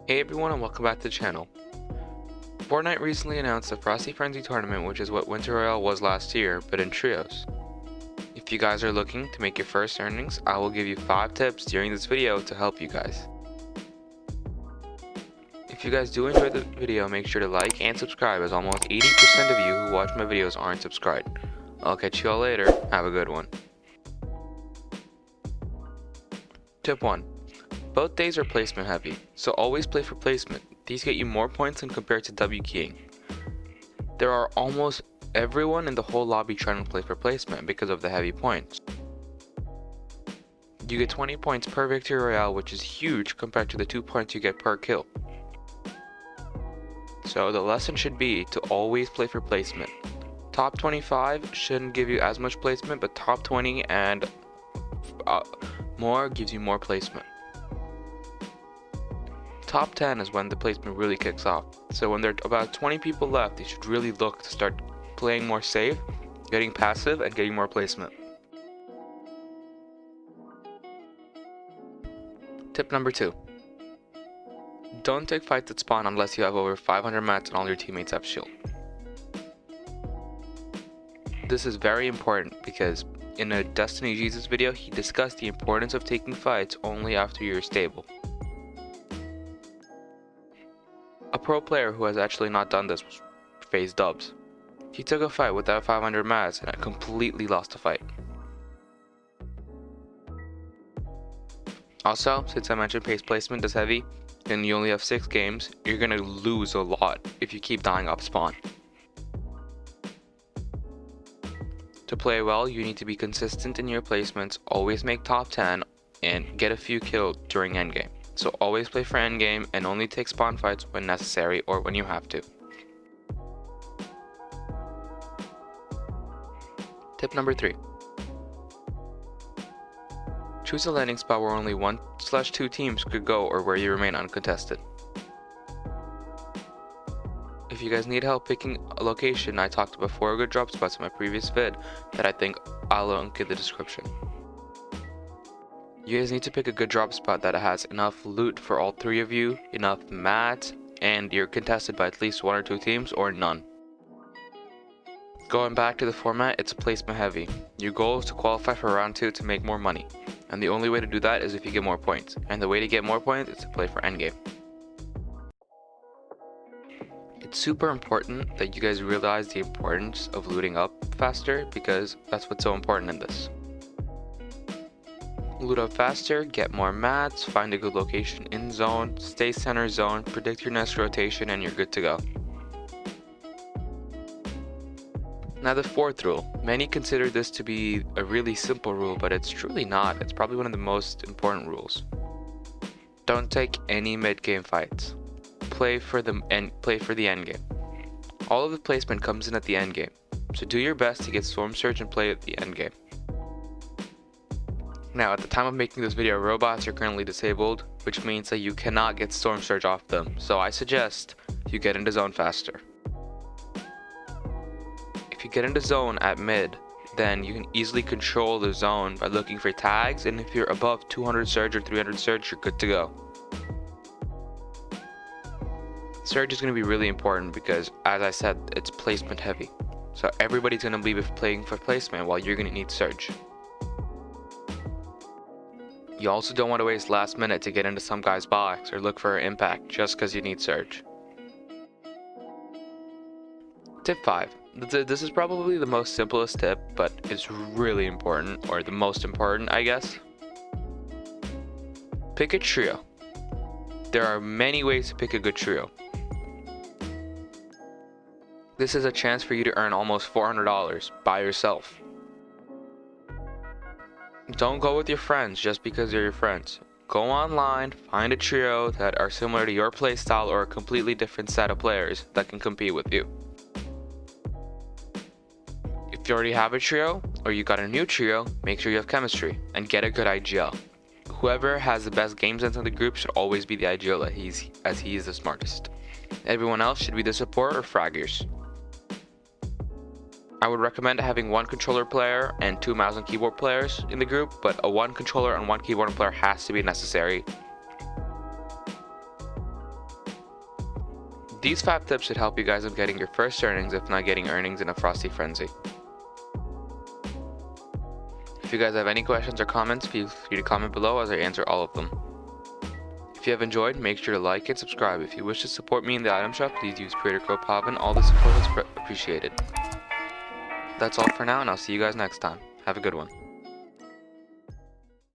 Hey everyone and welcome back to the channel. Fortnite recently announced the Frosty Frenzy tournament, which is what Winter Royale was last year, but in trios. If you guys are looking to make your first earnings, I will give you 5 tips during this video to help you guys. If you guys do enjoy the video, make sure to like and subscribe, as almost 80% of you who watch my videos aren't subscribed. I'll catch you all later. Have a good one. Tip 1. Both days are placement heavy, so always play for placement. These get you more points than compared to W keying. There are almost everyone in the whole lobby trying to play for placement because of the heavy points. You get 20 points per victory royale, which is huge compared to the 2 points you get per kill. So the lesson should be to always play for placement. Top 25 shouldn't give you as much placement, but top 20 and more gives you more placement. Top 10 is when the placement really kicks off. So when there are about 20 people left, you should really look to start playing more safe, getting passive, and getting more placement. Tip number 2. Don't take fights at spawn unless you have over 500 mats and all your teammates have shield. This is very important because in a Destiny Jesus video, he discussed the importance of taking fights only after you're stable. A pro player who has actually not done this was FaZe Dubs. He took a fight without 500 mats and completely lost the fight. Also, since I mentioned pace placement is heavy, and you only have 6 games, you're gonna lose a lot if you keep dying up spawn. To play well, you need to be consistent in your placements, always make top 10, and get a few kills during endgame. So always play for endgame and only take spawn fights when necessary or when you have to. Tip number 3. Choose a landing spot where only 1/2 teams could go or where you remain uncontested. If you guys need help picking a location, I talked about 4 good drop spots in my previous vid that I think I'll link in the description. You guys need to pick a good drop spot that has enough loot for all 3 of you, enough mats, and you're contested by at least 1 or 2 teams or none. Going back to the format, it's placement heavy. Your goal is to qualify for round 2 to make more money, and the only way to do that is if you get more points, and the way to get more points is to play for endgame. It's super important that you guys realize the importance of looting up faster, because that's what's so important in this. Loot up faster, get more mats, find a good location in zone, stay center zone, predict your next rotation, and you're good to go. Now the 4th rule. Many consider this to be a really simple rule, but it's truly not. It's probably one of the most important rules. Don't take any mid-game fights. Play for the end game. All of the placement comes in at the end game, so do your best to get Storm Surge and play at the end game. Now, at the time of making this video, robots are currently disabled, which means that you cannot get Storm Surge off them, so I suggest you get into zone faster. If you get into zone at mid, then you can easily control the zone by looking for tags, and if you're above 200 Surge or 300 Surge, you're good to go. Surge is going to be really important because, as I said, it's placement heavy. So everybody's going to be playing for placement while you're going to need Surge. You also don't want to waste last minute to get into some guy's box or look for an impact just because you need Surge. Tip 5. This is probably the most simplest tip, but it's really important, or the most important, I guess. Pick a trio. There are many ways to pick a good trio. This is a chance for you to earn almost $400 by yourself. Don't go with your friends just because they're your friends. Go online, find a trio that are similar to your playstyle or a completely different set of players that can compete with you. If you already have a trio, or you got a new trio, make sure you have chemistry, and get a good IGL. Whoever has the best game sense in the group should always be the IGL as he is the smartest. Everyone else should be the support or fraggers. I would recommend having 1 controller player and 2 mouse and keyboard players in the group, but a 1 controller and 1 keyboard player has to be necessary. These 5 tips should help you guys in getting your first earnings, if not getting earnings in a Frosty frenzy. If you guys have any questions or comments, feel free to comment below as I answer all of them. If you have enjoyed, make sure to like and subscribe. If you wish to support me in the item shop, please use creator code PAVAN. All the support is appreciated. That's all for now, and I'll see you guys next time. Have a good one.